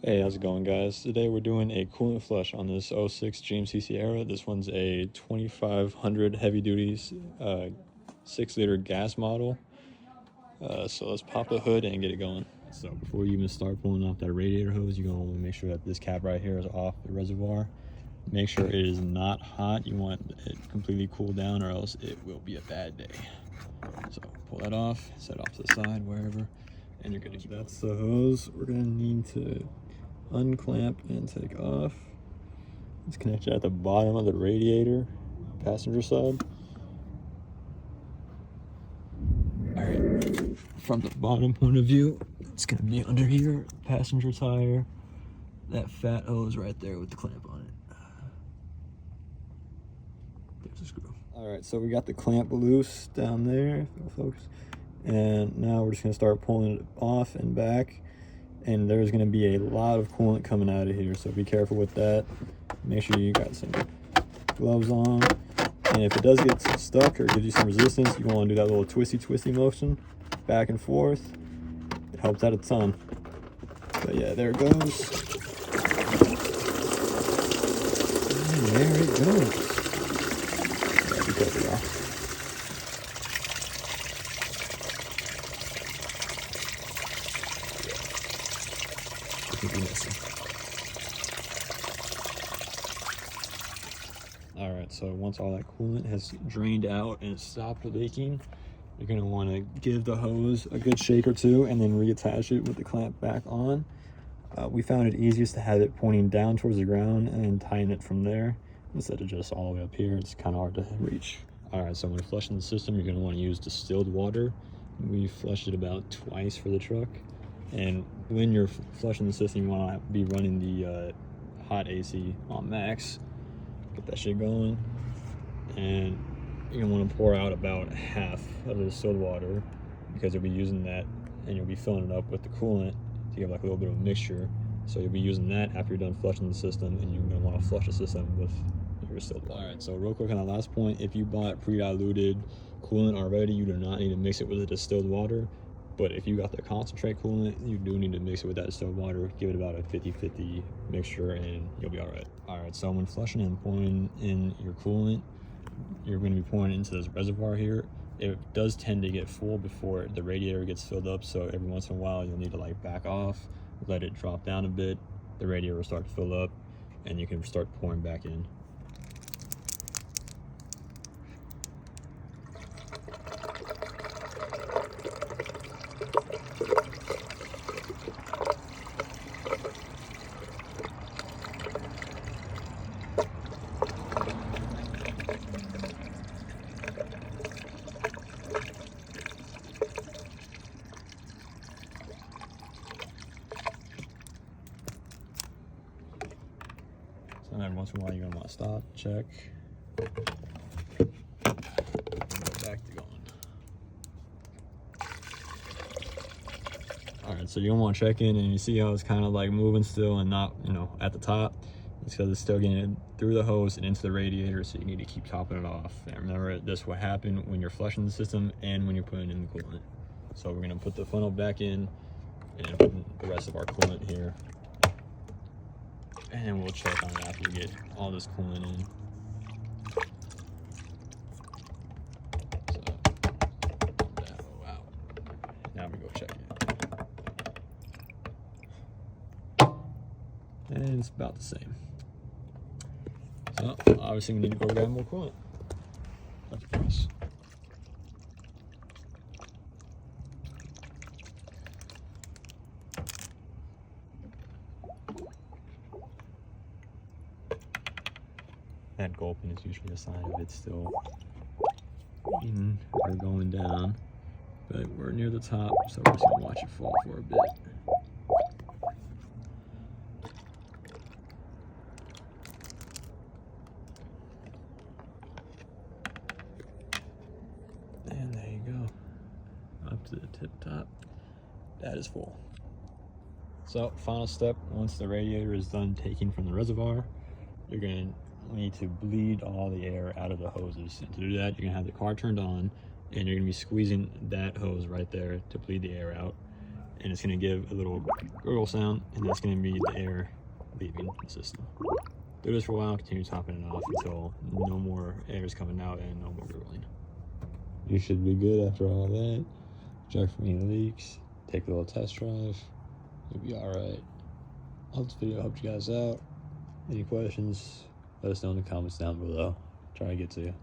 Hey, how's it going, guys? Today we're doing a coolant flush on this '06 GMC Sierra. This one's a 2500 heavy duty 6-liter gas model. So let's pop the hood and get it going. So before you even start pulling off that radiator hose, you're going to want to make sure that this cap right here is off the reservoir. Make sure it is not hot. You want it completely cooled down, or else it will be a bad day. So pull that off, set it off to the side, wherever, and you're good to keep. That's the hose. We're going to need to unclamp and take off. It's connected at the bottom of the radiator, passenger side. All right, from the bottom point of view, it's gonna be under here, passenger tire, that fat hose right there with the clamp on it. There's a screw. All right, so we got the clamp loose down there, folks, and now we're just gonna start pulling it off and back. And there's going to be a lot of coolant coming out of here, so be careful with that. Make sure you got some gloves on, and if it does get stuck or gives you some resistance, you want to do that little twisty motion back and forth. It helps out a ton. But yeah, there it goes. And there it goes. Yeah, be careful, y'all. All right, so once all that coolant has drained out and stopped leaking, you're going to want to give the hose a good shake or two and then reattach it with the clamp back on. We found it easiest to have it pointing down towards the ground and then tighten it from there instead of just all the way up here. It's kind of hard to reach. All right, so when flushing the system, you're going to want to use distilled water. We flushed it about twice for the truck. And when you're flushing the system, you want to be running the hot AC on max. Get that shit going. And you're going to want to pour out about half of the distilled water, because you'll be using that and you'll be filling it up with the coolant to give like a little bit of a mixture. So you'll be using that after you're done flushing the system, and you're going to want to flush the system with your distilled water. All right, so real quick on the last point, if you bought pre-diluted coolant already, you do not need to mix it with the distilled water. But if you got the concentrate coolant, you do need to mix it with that distilled water. Give it about a 50-50 mixture and you'll be all right. All right, so when flushing and pouring in your coolant, you're going to be pouring it into this reservoir here. It does tend to get full before the radiator gets filled up, so every once in a while you'll need to like back off, let it drop down a bit, the radiator will start to fill up, and you can start pouring back in. And every once in a while, you're gonna want to stop, check, go back to going. All right, so you're gonna want to check in, and you see how it's kind of like moving still and not, at the top. It's because it's still getting through the hose and into the radiator, so you need to keep topping it off. And remember, this will happen when you're flushing the system and when you're putting in the coolant. So we're gonna put the funnel back in and put the rest of our coolant here. And we'll check on it after we get all this coolant in. So, wow. Now we go check it. And it's about the same. So, obviously we need to go grab more coolant. That's for us. That gulping is usually a sign of it still eating or going down, but we're near the top, so we're just gonna watch it fall for a bit. And there you go, up to the tip top. That is full. So final step, once the radiator is done taking from the reservoir, you're gonna need to bleed all the air out of the hoses. And to do that, you're gonna have the car turned on, and you're gonna be squeezing that hose right there to bleed the air out. and it's going to give a little gurgle sound, and that's going to be the air leaving the system. Do this for a while, continue topping it off until no more air is coming out and no more gurgling. You should be good after all that. Check for any leaks, take a little test drive, you'll be alright. I hope this video helped you guys out. Any questions, let us know in the comments down below. Try to get to you.